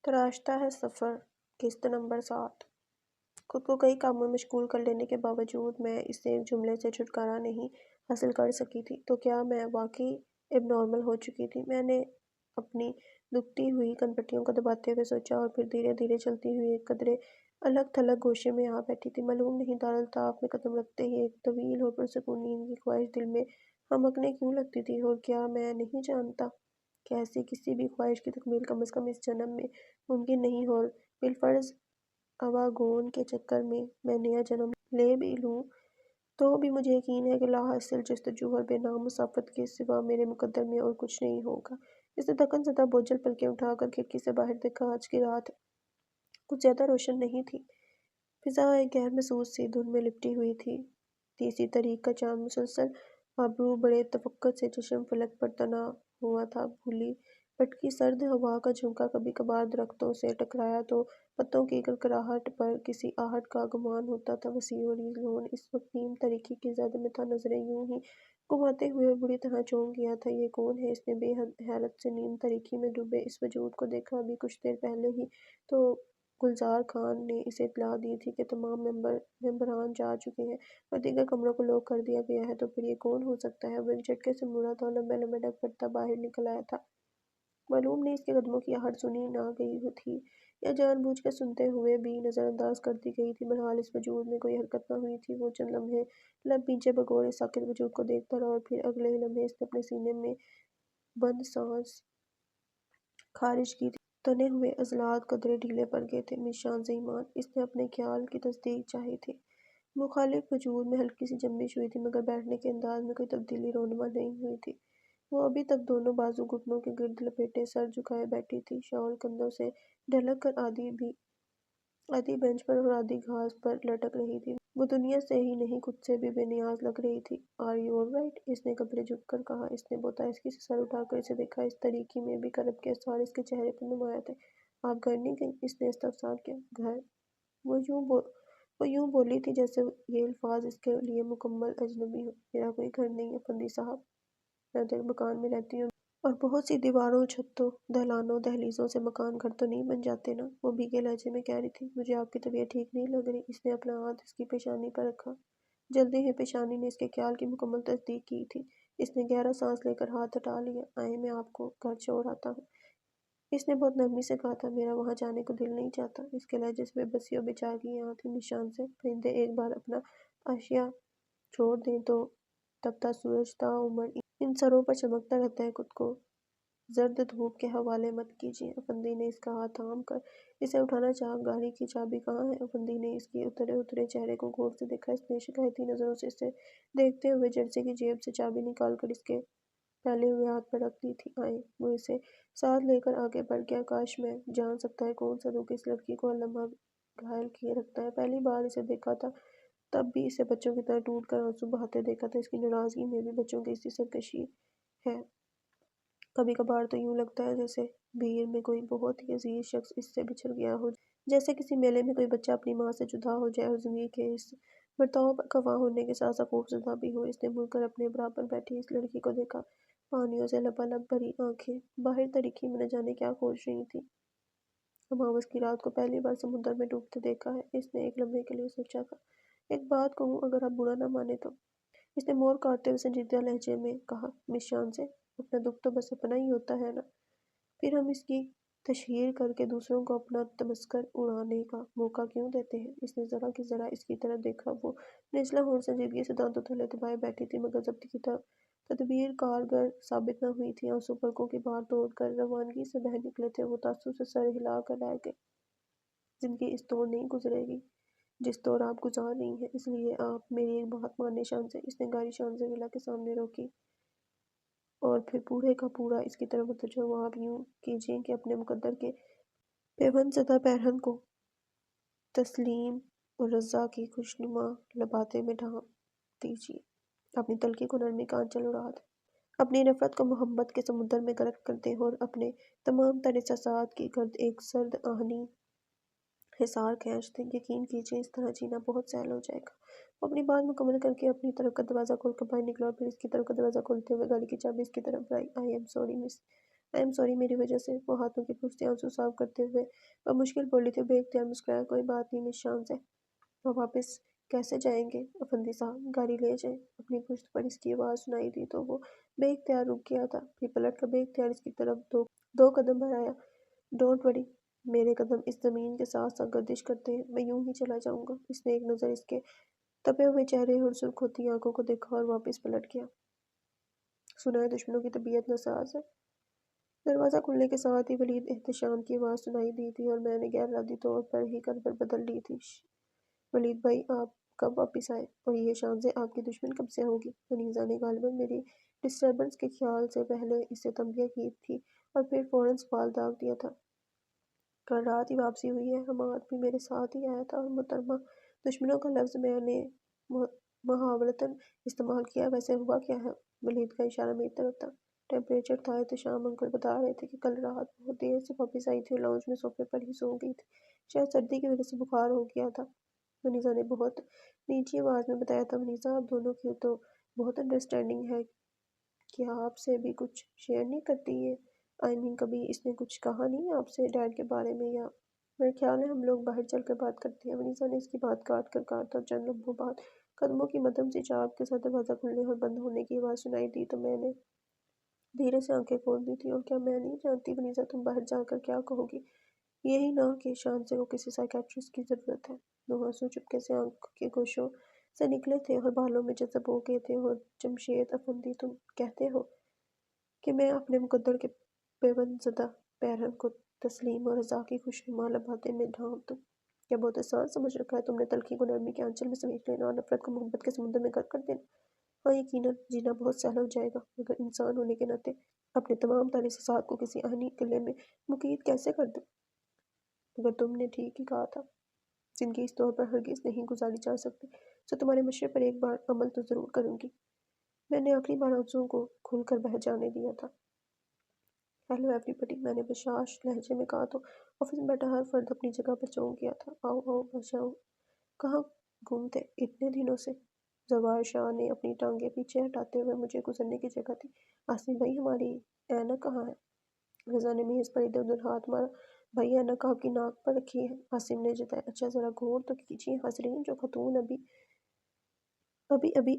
تراشتا ہے سفر، قسط نمبر 7۔ خود کو کئی کاموں میں مشغول کر لینے کے باوجود میں اس سے ایک جملے سے چھٹکارا نہیں حاصل کر سکی تھی۔ تو کیا میں واقعی اب نارمل ہو چکی تھی؟ میں نے اپنی دکھتی ہوئی کنپٹیوں کو دباتے ہوئے سوچا، اور پھر دھیرے دھیرے چلتی ہوئی ایک قدرے الگ تھلگ گوشے میں آ بیٹھی تھی۔ معلوم نہیں دارالطاف میں قدم رکھتے ہی ایک طویل اور پرسکون نیند کی خواہش دل میں ہمکنے کیوں لگتی تھی، اور کیا میں نہیں جانتا کہ ایسی کسی بھی خواہش کی تکمیل کم از کم اس جنم میں ممکن نہیں، اور بالفرض اواگون کے چکر میں نیا جنم لے بھی لوں تو بھی مجھے یقین ہے کہ لاحاصل جستجو اور بے نام مسافت کے سوا میرے مقدر میں اور کچھ نہیں ہوگا۔ اس نے دھکن زدہ بوجھل پلکیں اٹھا کر کھڑکی سے باہر دیکھا۔ آج کی رات کچھ زیادہ روشن نہیں تھی۔ فضا ایک غیر محسوس سی دھند میں لپٹی ہوئی تھی۔ تیسری تاریخ کا چاند مسلسل ابرو بڑے تفقد سے چشم فلک پر تنا ہوا تھا۔ بھولی بھٹکی سرد ہوا کا جھونکا کبھی کبھار درختوں سے ٹکرایا تو پتوں کی کرکراہٹ پر کسی آہٹ کا گمان ہوتا تھا۔ وسیع و عریض لون اس وقت نیم تاریکی کی زد میں تھا۔ نظریں یوں ہی گھماتے ہوئے بری طرح چونک گیا تھا۔ یہ کون ہے؟ اس نے بے حد حیرت سے نیم تاریکی میں ڈوبے اس وجود کو دیکھا۔ ابھی کچھ دیر پہلے ہی تو گلزار خان نے اسے اطلاع دی تھی کہ تمام ممبران جا چکے ہیں اور دیگر کمروں کو لاک کر دیا گیا ہے۔ تو پھر یہ کون ہو سکتا ہے؟ وہ ایک جھٹکے سے مڑا تھا اور لمبے لمبے ڈگ پڑتا باہر نکل آیا تھا۔ معلوم نہیں اس کے قدموں کی آہٹ سنی نہ گئی تھی یا جان بوجھ کر سنتے ہوئے بھی نظر انداز کر دی گئی تھی۔ بہرحال اس وجود میں کوئی حرکت نہ ہوئی تھی۔ وہ چند لمحے لب بھینچے بغور اس ساکت وجود کو دیکھتا رہا، اور پھر اگلے ہی لمحے اس نے اپنے سینے میں بند سانس خارج کی تھی۔ تنے ہوئے عضلات قدرے ڈھیلے پڑ گئے تھے۔ مشان ایمان، اس نے اپنے خیال کی تصدیق چاہی تھی۔ مخالف وجود میں ہلکی سی جنبش ہوئی تھی، مگر بیٹھنے کے انداز میں کوئی تبدیلی رونما نہیں ہوئی تھی۔ وہ ابھی تک دونوں بازو گھٹنوں کے گرد لپیٹے سر جھکائے بیٹھی تھی۔ شال کندھوں سے ڈھلک کر آدھی بینچ پر اور آدھی گھاس پر لٹک رہی تھی۔ وہ دنیا سے ہی نہیں خود سے بھی بے نیاز لگ رہی تھی۔ "Are you all right?" اس نے قدرے جھک کر کہا۔ اس نے بہتائشی سے سر اٹھا کر اسے دیکھا۔ اس تاریکی میں بھی کرب کے آثار اس کے چہرے پر نمایاں تھے۔ "آپ گھر نہیں گئیں؟" اس نے استفسار کیا۔ "گھر؟" وہ یوں بولی تھی جیسے یہ الفاظ اس کے لیے مکمل اجنبی ہوں۔ "میرا کوئی گھر نہیں افندی صاحب، میں تو ایک مکان میں رہتی ہوں، اور بہت سی دیواروں، چھتوں، دہلانوں، دہلیزوں سے مکان گھر تو نہیں بن جاتے نا!" وہ بھیگے لہجے میں کہہ رہی تھی۔ "مجھے آپ کی طبیعت ٹھیک نہیں لگ رہی۔" اس نے اپنا ہاتھ اس کی پیشانی پر رکھا۔ جلدی ہی پیشانی نے اس کے خیال کی مکمل تصدیق کی تھی۔ اس نے گہرا سانس لے کر ہاتھ ہٹا لیا۔ "آئیں، میں آپ کو گھر چھوڑ آتا ہوں۔" اس نے بہت نرمی سے کہا تھا۔ "میرا وہاں جانے کو دل نہیں چاہتا۔" اس کے لہجے سے بے بسی اور بے چارگی یہاں تھی۔ مشان سے پرندے ایک بار اپنا عشیہ چھوڑ دیں تو تپتا سورج تا عمر ان سروں پر چمکتا رہتا ہے۔ خود کو زرد دھوپ کے حوالے مت کیجیے۔ افندی نے اس کا ہاتھ تھام کر اسے اٹھانا چاہا۔ "گاڑی کی چابی کہاں ہے؟" افندی نے اس کے اترے چہرے کو غور سے دیکھا۔ اس نے شکایتی نظروں سے اسے دیکھتے ہوئے جرسی کی جیب سے چابی نکال کر اس کے پھیلے ہوئے ہاتھ پر رکھ دی تھی۔ "آئیں۔" وہ اسے ساتھ لے کر آگے بڑھ گیا۔ کاش میں جان سکتا ہے کون سا دکھ اس لڑکی کو ہر لمحہ گھائل کیے رکھتا ہے۔ پہلی بار اسے دیکھا تھا تب بھی اسے بچوں کی طرح ٹوٹ کر آنسو بہاتے دیکھا تھا۔ اس کی ناراضگی میں بھی بچوں کی سی سرکشی ہے۔ کبھی کبھار تو یوں لگتا ہے جیسے بھیڑ میں کوئی بہت ہی عزیز شخص اس سے بچھڑ گیا ہو، جیسے کسی میلے میں کوئی بچہ اپنی ماں سے جدا ہو جائے اور ضمیر کے اس برتاؤ پر خفا ہونے کے ساتھ ساتھ خوفزدہ بھی ہو۔ اس نے مڑ کر اپنے برابر بیٹھی اس لڑکی کو دیکھا۔ پانیوں سے لبالب بھری آنکھیں باہر تاریکی میں نہ جانے کیا کھوج رہی تھیں۔ اماوس کی رات کو پہلی بار سمندر میں ڈوبتے دیکھا ہے، اس نے ایک لمحے کے لیے سوچا تھا۔ "ایک بات کہوں، اگر آپ برا نہ مانیں تو۔" اس نے مور کاٹتے ہوئے سنجیدہ لہجے میں کہا۔ "مشان سے، اپنا دکھ تو بس اپنا ہی ہوتا ہے نا، پھر ہم اس کی تشہیر کر کے دوسروں کو اپنا تمسخر اڑانے کا موقع کیوں دیتے ہیں؟" اس نے ذرا کی ذرا اس کی طرف دیکھا۔ وہ نچلا ہونٹ سنجیدگی سے دانتوں تلے دبائے بیٹھی تھی، مگر ضبط کی تدبیر کارگر ثابت نہ ہوئی تھی۔ آنسو پلکوں کی باہر توڑ کر روانگی سے بہہ نکلے تھے۔ وہ تاثر سے سر ہلا کر رہ گئی۔ "زندگی اس طور نہیں گزرے گی جس طور آپ گزار رہی ہیں، اس لیے آپ میری ایک بات مانیں شان سے۔" اس نے گاڑی شانزے ولا کے سامنے روکی اور پھر پورے کا پورا اس کی طرف متوجہ ہوا۔ "آپ یوں کیجئے کہ اپنے مقدر کے پیوند زدہ پیرہن کو تسلیم و رضا کی خوشنما لبادے میں ڈھانپ دیجئے، اپنی تلخی کو نرمی کا آنچل اڑا دیں، اپنی نفرت کو محبت کے سمندر میں غرق کر دیں، اور اپنے تمام تر احساسات کی گرد ایک سرد آہنی حصار کھینچ دیں۔ یقین کیجئے اس طرح جینا بہت سہل ہو جائے گا۔" وہ اپنی بات مکمل کر کے اپنی طرف کا دروازہ کھول کر باہر نکلا اور پھر اس کی طرف کا دروازہ کھولتے ہوئے گاڑی کی چابی اس کی طرف بڑھائی۔ "I am sorry miss I am sorry میری وجہ سے۔ وہ ہاتھوں کی پشت سے آنسو صاف کرتے ہوئے بمشکل بولی تھی۔ بے اختیار مسکرایا۔ کوئی بات نہیں مس شان سے، وہ واپس کیسے جائیں گے افندی صاحب؟ گاڑی لے جائیں۔ اپنی پشت پر اس کی آواز سنائی دی تو وہ بے اختیار رک گیا تھا، پھر پلٹ کر بے اختیار اس کی طرف دو قدم بڑھایا۔ ڈونٹ وری، میرے قدم اس زمین کے ساتھ ساتھ گردش کرتے ہیں، میں یوں ہی چلا جاؤں گا۔ اس نے ایک نظر اس کے تپے ہوئے چہرے اور سرخ ہوتی آنکھوں کو دیکھا اور واپس پلٹ گیا۔ سنا ہے دشمنوں کی طبیعت ناساز ہے۔ دروازہ کھلنے کے ساتھ ہی ولید احتشام کی آواز سنائی دی تھی اور میں نے غیر ارادی طور پر ہی کر بدل لی تھی۔ ولید بھائی، آپ کب واپس آئے؟ اور یہ شان سے آپ کی دشمن کب سے ہوگی؟ منیزہ نے غالباً میری ڈسٹربنس کے خیال سے پہلے اسے تنبیہ کی تھی اور پھر فوراً سوال داغ دیا تھا۔ کل رات ہی واپسی ہوئی ہے، حماد بھی میرے ساتھ ہی آیا تھا اور محترمہ دشمنوں کا لفظ میں نے محاورتاً استعمال کیا۔ ویسے ہوا کیا ہے؟ ولید کا اشارہ میری طرف تھا۔ ٹیمپریچر تھا۔ احتشام انکل بتا رہے تھے کہ کل رات بہت دیر سے واپس آئی تھی اور لاؤنج میں صوفے پر ہی سو گئی تھی۔ شاید سردی کی وجہ سے بخار ہو گیا تھا، منیزہ نے بہت نیچی آواز میں بتایا تھا۔ منیزہ، آپ دونوں کی تو بہت انڈرسٹینڈنگ ہے، کیا آپ سے بھی کچھ شیئر نہیں کرتی یہ؟ آئی مین کبھی اس نے کچھ کہا نہیں آپ سے ڈیڈ کے بارے میں؟ یا میرے خیال ہے ہم لوگ باہر چل کر بات کرتے ہیں۔ منیزہ نے اس کی بات کاٹا اور چند لمحوں بعد قدموں کی مدھم سی چاپ کے ساتھ دروازہ کھلنے اور بند ہونے کی آواز سنائی دی تو میں نے دھیرے سے آنکھیں کھول دی تھی۔ اور کیا میں نہیں جانتی منیزہ تم باہر جا کر کیا کہو گی؟ یہی نہ کہ شان سے کو کسی سائیکیٹرسٹ کی ضرورت ہے۔ دو آنسو چپکے سے آنکھ کے گوشوں سے نکلے تھے اور بالوں میں جذب ہو گئے تھے۔ اور جمشید افندی، تم کہتے ہو کہ میں اپنے مقدر کے پیوند زدہ پیرہن کو تسلیم اور رضا کی خوشنما لبادے میں ڈھانپ دوں؟ کیا بہت آسان سمجھ رکھا ہے تم نے تلخی کو نرمی کے آنچل میں سمیٹ لینا اور نفرت کو محبت کے سمندر میں غرق کر دینا؟ ہاں یقیناً جینا بہت سہل ہو جائے گا، مگر انسان ہونے کے ناطے اپنے تمام تر احساسات کو کسی آہنی قلعے میں مقید کیسے کر دوں؟ مگر تم نے ٹھیک ہی کہا تھا، زندگی اس طور پر ہرگز نہیں گزاری جا سکتی، سو تمہارے مشورے پر ایک بار عمل تو ضرور کروں گی۔ میں نے آخری بار آنسوؤں کو کھل کر بہہ جانے دیا تھا۔ ہیلو ایوری بڈی، میں نے بشاش لہجے میں کہا تو آفس میں بیٹھا ہر فرد اپنی جگہ پر چونک گیا تھا۔ آؤ آؤ بادشاہ، کہاں گم تھے اتنے دنوں سے؟ زوار شاہ نے اپنی ٹانگیں پیچھے ہٹاتے ہوئے مجھے گزرنے کی جگہ دی۔ آصف بھائی، ہماری اینک کہاں ہے؟ رضا نے میز پر ادھر ادھر ہاتھ مارا۔ بھائی اینک آپ کی ناک پر رکھی ہے، آصف نے جتایا۔ اچھا ذرا غور تو کیجیے حاضرین، جو خاتون ابھی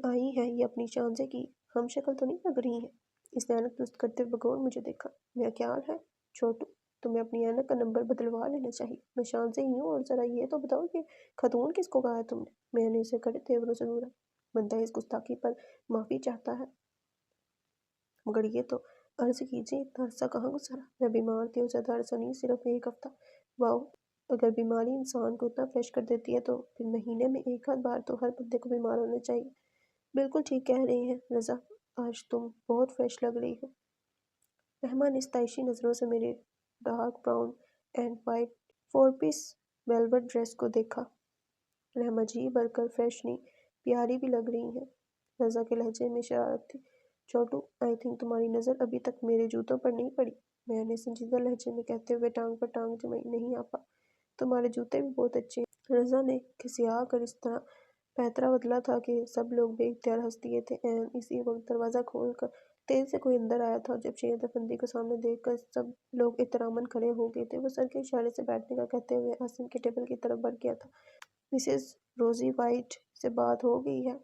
آئی ہیں یہ اپنی شانزے کی ہم شکل تو نہیں لگ رہی ہیں؟ اس نے اینک درست کرتے ہوئے بغور مجھے دیکھا۔ میرا خیال ہے چھوٹو، تمہیں اپنی اینک کا نمبر بدلوا لینا چاہیے۔ میں شانزے ہی ہوں، اور ذرا یہ تو بتاؤ کہ خاتون کس کو کہا ہے تم نے؟ میں نے اسے کڑے تیوروں سے گھورا۔ بندہ اس گستاخی پر معافی چاہتا ہے، مگر یہ تو عرض کیجیے اتنا عرصہ کہاں گزارا؟ میں بیمار تھی، اور زیادہ عرصہ نہیں، صرف ایک ہفتہ۔ واؤ، اگر بیماری انسان کو اتنا فریش کر دیتی ہے تو پھر مہینے میں ایک آدھ بار تو ہر بندے کو بیمار ہونا چاہیے۔ بالکل ٹھیک کہہ رہی ہیں رضا، آج تم بہت فریش لگ رہی ہو۔ مہمان نے ستائشی نظروں سے میرے dark brown and white 4 piece velvet dress کو دیکھا۔ رحمہ جی بھر کر فریش نہیں، پیاری بھی لگ رہی ہیں۔ رضا کے لہجے میں شرارت تھی۔ چھوٹو، آئی تھنک تمہاری نظر ابھی تک میرے جوتوں پر نہیں پڑی، میں نے سنجیدہ لہجے میں کہتے ہوئے ٹانگ پر ٹانگ جمائی۔ نہیں آپا، تمہارے جوتے بھی بہت اچھے ہیں۔ رضا نے کھسیا کر اس طرح پیترا بدلا تھا کہ سب لوگ بے اختیار ہنس دیے تھے۔ اسی وقت دروازہ کھول کر تیزی سے کوئی اندر آیا تھا، اور جب شہید افندی کو سامنے دیکھ کر سب لوگ احتراماً کھڑے ہو گئے تھے، وہ سر کے اشارے سے بیٹھنے کا کہتے ہوئے آصف کے ٹیبل کی طرف بڑھ گیا تھا۔ مسز روزی وائٹ سے بات ہو گئی ہے؟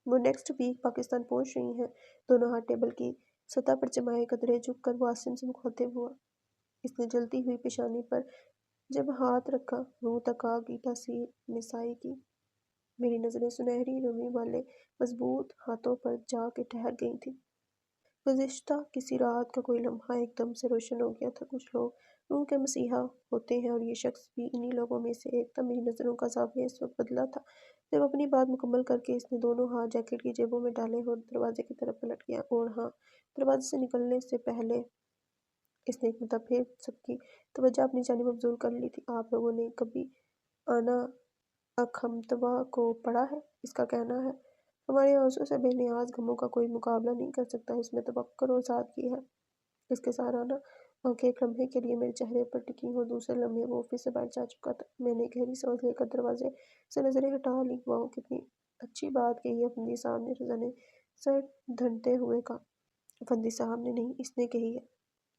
وہ نیکسٹ ویک پاکستان پہنچ رہی ہیں۔ دونوں ہاتھ ٹیبل کی سطح پر جمائے، قدرے جھک کر وہ آصف سے مخاطب ہوا۔ اس نے جلتی ہوئی پیشانی پر جب ہاتھ رکھا، روح تک آگ کی تاثیر نسائی کی۔ میری نظریں سنہری روئی والے مضبوط ہاتھوں پر جا کے ٹھہر گئی تھیں۔ گزشتہ کسی رات کا کوئی لمحہ ایک دم سے روشن ہو گیا تھا۔ کچھ لوگ روح کے مسیحا ہوتے ہیں، اور یہ شخص بھی انہی لوگوں میں سے ایک تھا۔ میری نظروں کا زاویہ اس وقت بدلا تھا جب اپنی بات مکمل کر کے اس نے دونوں ہاتھ جیکٹ کی جیبوں میں ڈالے اور دروازے کی طرف پلٹ گیا۔ اور ہاں، دروازے سے نکلنے سے پہلے اس نے ایک مرتبہ پھر سب کی توجہ اپنی جانب مبذول کر لی تھی۔ آپ لوگوں نے کبھی آنا اکھمتوا کو پڑھا ہے؟ اس کا کہنا ہے ہمارے آنسو سے بے نیاز غموں کا کوئی مقابلہ نہیں کر سکتا، اس میں تفکر اور سادگی ہے۔ اس کے سہرانہ آنکھیں ایک لمحے کے لیے میرے چہرے پر ٹکیں اور دوسرے لمحے وہ آفس سے باہر جا چکا تھا۔ میں نے گہری سانس لے کر دروازے سے نظریں ہٹا لیں۔ واؤ، کتنی اچھی بات کہی ہے افندی صاحب نے، رضا نے سر دھنتے ہوئے کہا۔ افندی صاحب نے نہیں، اس نے کہی ہے۔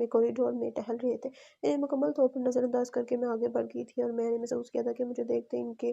میں کوریڈور میں ٹہل رہے تھے۔ انہیں مکمل طور پر نظر انداز کر کے میں آگے بڑھ گئی تھی اور میں نے محسوس کیا تھا کہ مجھے دیکھتے ان کے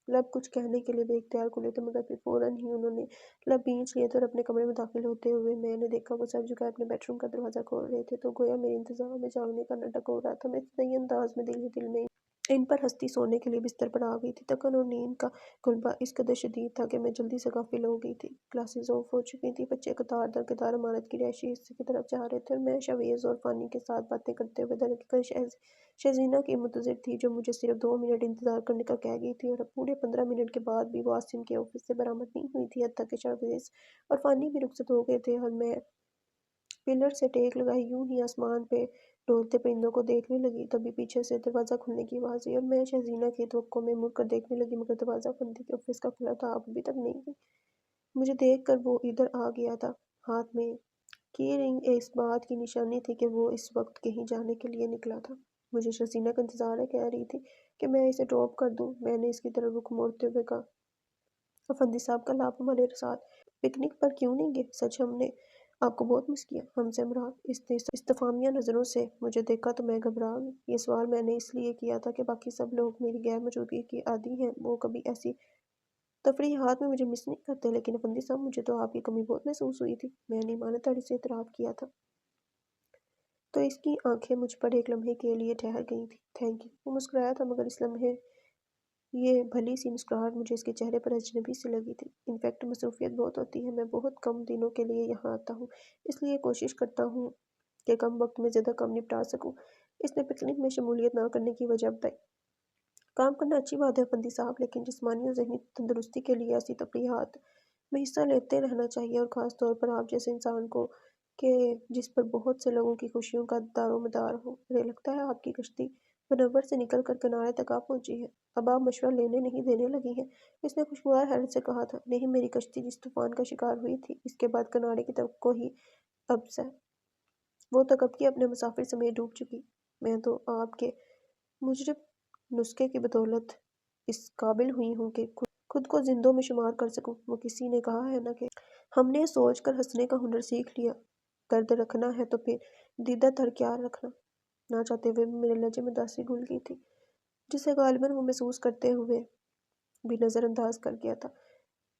لب کچھ کہنے کے لیے بھی اختیار کو لیتے، مگر پھر فوراً ہی انہوں نے لب بھینچ لیے تھے اور اپنے کمرے میں داخل ہوتے ہوئے میں نے دیکھا وہ سر جھکائے اپنے بیڈ روم کا دروازہ کھول رہے تھے، تو گویا میرے انتظار میں جاگنے کا ناٹک ہو رہا تھا۔ میں ابتدائی انداز میں دل ہی دل میں ان پر ہنستی سونے کے لیے بستر پر آ گئی تھی۔ تھکن اور نیند کا غلبہ اس قدر شدید تھا کہ میں جلدی سے غافل ہو گئی تھی۔ کلاسز آف ہو چکی تھیں، بچے قطار در قطار عمارت کی رہائشی حصے کی طرف جا رہے تھے اور میں شاویز اور فانی کے ساتھ باتیں کرتے ہوئے درحقیقت شہزینہ کی منتظر تھی، جو مجھے صرف 2 منٹ انتظار کرنے کا کہہ گئی تھی، اور اب پورے 15 منٹ کے بعد بھی وہ عاصم کے آفس سے برآمد نہیں ہوئی تھی۔ حتیٰ کہ شاویز اور فانی بھی رخصت ہو گئے تھے اور میں پلر سے ٹیک لگائی یوں ہی آسمان پہ ڈولتے پرندوں کو دیکھنے لگی۔ تبھی پیچھے سے دروازہ کھلنے کی آواز آئی اور میں شہزینہ کی توقع میں مڑ کر دیکھنے لگی، مگر دروازہ فندی کے آفس کا کھلا تھا، اب ابھی تک نہیں گئی۔ مجھے دیکھ کر وہ ادھر آ گیا تھا۔ ہاتھ میں کی رنگ اس بات کی نشانی تھی کہ وہ اس وقت کہیں جانے کے لیے نکلا تھا۔ مجھے شہزینہ کا انتظار ہے، کہہ رہی تھی کہ میں اسے ڈراپ کر دوں۔ میں نے اس کی طرف رخ موڑتے ہوئے کہا، افندی صاحب کل آپ ہمارے ساتھ پکنک پر کیوں نہیں گئے؟ سچ ہم نے آپ کو بہت مس کیا۔ ہم سے مراد اس نے استفہامیہ نظروں سے مجھے دیکھا تو میں گھبرا گئی۔ یہ سوال میں نے اس لیے کیا تھا کہ باقی سب لوگ میری غیر موجودگی کے عادی ہیں، وہ کبھی ایسی تفریحات میں مجھے مس نہیں کرتے، لیکن افندی صاحب مجھے تو آپ کی کمی بہت محسوس ہوئی تھی۔ میں نے ایمان داری سے اعتراف کیا تھا۔ تو اس کی آنکھیں مجھ پر ایک لمحے کے لیے ٹھہر گئی تھیں۔ Thank you. وہ مسکرایا تھا، مگر اس لمحے یہ بھلی سی مسکراہٹ مجھے اس کے چہرے پر اجنبی سی لگی تھی۔ انفیکٹ مصروفیت بہت ہوتی ہے، میں بہت کم دنوں کے لیے یہاں آتا ہوں، اس لیے کوشش کرتا ہوں کہ کم وقت میں زیادہ کام نپٹا سکوں۔ اس نے پکنک میں شمولیت نہ کرنے کی وجہ بتائی۔ کام کرنا اچھی بات ہے افندی صاحب، لیکن جسمانی اور ذہنی تندرستی کے لیے ایسی تفریحات میں حصہ لیتے رہنا چاہیے، اور خاص طور پر آپ جیسے انسان کو کہ جس پر بہت سے لوگوں کی خوشیوں کا دار و مدار ہو۔ مجھے لگتا ہے آپ کی کشتی منور سے نکل کر کنارے تک آ پہنچی ہے۔ اب آپ مشورہ لینے نہیں دینے لگی ہیں؟ اس نے خوشگوار حیرت سے کہا تھا۔ نہیں، میری کشتی جس طوفان کا شکار ہوئی تھی، اس کے بعد کنارے کی طرف کو ہی ابز ہے۔ وہ تو کب کی اپنے مسافر سمیت ڈوب چکی۔ میں تو آپ کے مجرب نسخے کی بدولت اس قابل ہوئی ہوں کہ خود کو زندوں میں شمار کر سکوں۔ وہ کسی نے کہا ہے نا کہ ہم نے سوچ کر ہنسنے کا ہنر سیکھ لیا۔ درد رکھنا ہے تو پھر دیدہ تر کیا رکھنا۔ نہ چاہتے ہوئے بھی میرے لہجے میں اداسی گھل گئی تھی، جسے غالباً وہ محسوس کرتے ہوئے بھی نظر انداز کر گیا تھا۔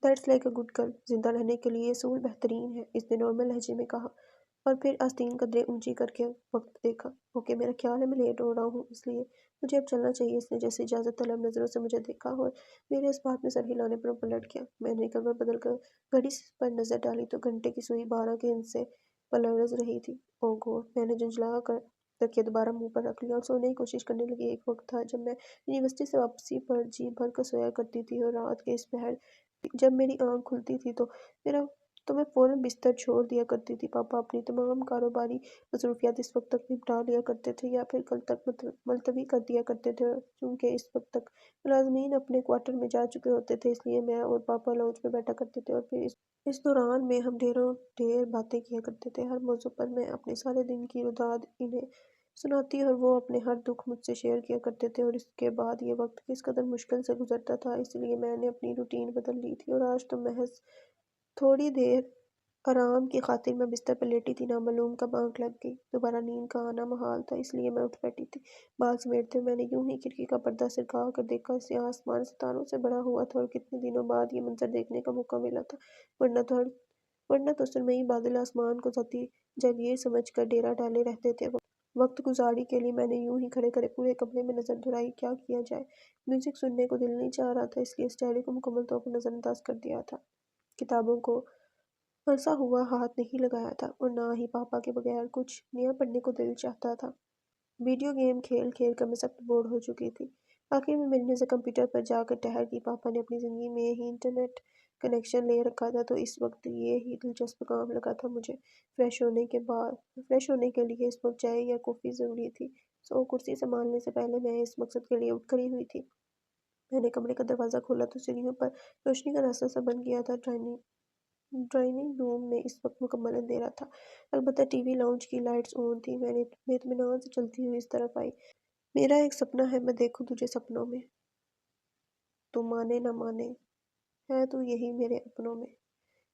That's like a good girl. زندہ رہنے کے لیے اصول بہترین ہے، اس نے نارمل لہجے میں کہا، اور پھر آستین قدرے اونچی کر کے وقت دیکھا۔ اوکے، میرا خیال ہے میں لیٹ ہو رہا ہوں، اس لیے مجھے اب چلنا چاہیے۔ اس نے جیسے اجازت طلب نظروں سے مجھے دیکھا اور میرے اس بات میں سر ہلانے پر پلٹ گیا۔ میں نے کروٹ بدل کر گھڑی پر نظر ڈالی تو گھنٹے کی سوئی 12 کے ہند سے پلرز رہی تھی۔ او گوڈ! میں نے جھنجھلا کر تکیہ دوبارہ منہ پر رکھ لیا اور سونے کی کوشش کرنے لگی۔ ایک وقت تھا جب میں یونیورسٹی سے واپسی پر جی بھر کر سویا کرتی تھی، اور رات کے اس پہر جب میری آنکھ کھلتی تھی تو میں فوراً بستر چھوڑ دیا کرتی تھی۔ پاپا اپنی تمام کاروباری مصروفیات اس وقت تک نپٹا لیا کرتے تھے یا پھر کل تک ملتوی کر دیا کرتے تھے، اور چونکہ اس وقت تک ملازمین اپنے کوارٹر میں جا چکے ہوتے تھے، اس لیے میں اور پاپا لاؤنج میں بیٹھا کرتے تھے، اور پھر اس دوران میں ہم ڈھیر باتیں کیا کرتے تھے۔ ہر موضوع پر میں اپنے سارے دن کی رداد انہیں سناتی اور وہ اپنے ہر دکھ مجھ سے شیئر کیا کرتے تھے، اور اس کے بعد یہ وقت کس قدر مشکل سے گزرتا تھا۔ اس لیے میں نے اپنی روٹین بدل لی تھی، اور آج تو محض تھوڑی دیر آرام کی خاطر میں بستر پر لیٹی تھی، نامعلوم کب آنکھ لگ گئی۔ دوبارہ نیند کا آنا محال تھا، اس لیے میں اٹھ بیٹھی تھی۔ بال سمیٹتے ہوئے میں نے یوں ہی کھڑکی کا پردہ سرکا کر دیکھا۔ سیاہ آسمان ستاروں سے بھرا ہوا تھا، اور کتنے دنوں بعد یہ منظر دیکھنے کا موقع ملا تھا، ورنہ تو سرمئی بادل آسمان کو ذاتی جاگیر سمجھ کر ڈیرا ڈالے رہتے تھے۔ وقت گزاری کے لیے میں نے یوں ہی کھڑے کھڑے پورے کمرے میں نظر دوڑائی۔ کیا کیا جائے؟ میوزک سننے کو دل نہیں چاہ رہا تھا، اس لیے اس ڈائری کو مکمل طور پر نظر انداز کر دیا تھا۔ کتابوں کو عرصہ ہوا ہاتھ نہیں لگایا تھا، اور نہ ہی پاپا کے بغیر کچھ نیا پڑھنے کو دل چاہتا تھا۔ ویڈیو گیم کھیل کھیل کر میں سخت بور ہو چکی تھی۔ آخر میں میری نظر کمپیوٹر پر جا کر ٹھہر گئی۔ پاپا نے اپنی زندگی میں ہی انٹرنیٹ کنیکشن لے رکھا تھا، تو اس وقت یہ ہی دلچسپ کام لگا تھا مجھے۔ فریش ہونے کے لیے اس وقت چائے یا کافی ضروری تھی، سو کرسی سنبھالنے سے پہلے میں اس مقصد کے لیے اٹھ کھڑی ہوئی تھی۔ میں نے کمرے کا دروازہ کھولا تو سیڑھیوں پر روشنی کا راستہ سا بن گیا تھا۔ ڈرائنگ روم میں اس وقت مکمل اندھیرا تھا، البتہ ٹی وی لاؤنج کی لائٹس آن تھیں۔ میں اطمینان سے چلتی ہوئی اس طرف آئی۔ میرا ایک سپنا ہے میں دیکھوں تجھے سپنوں میں، تو مانے نہ مانے، ہے تو یہی میرے اپنوں میں۔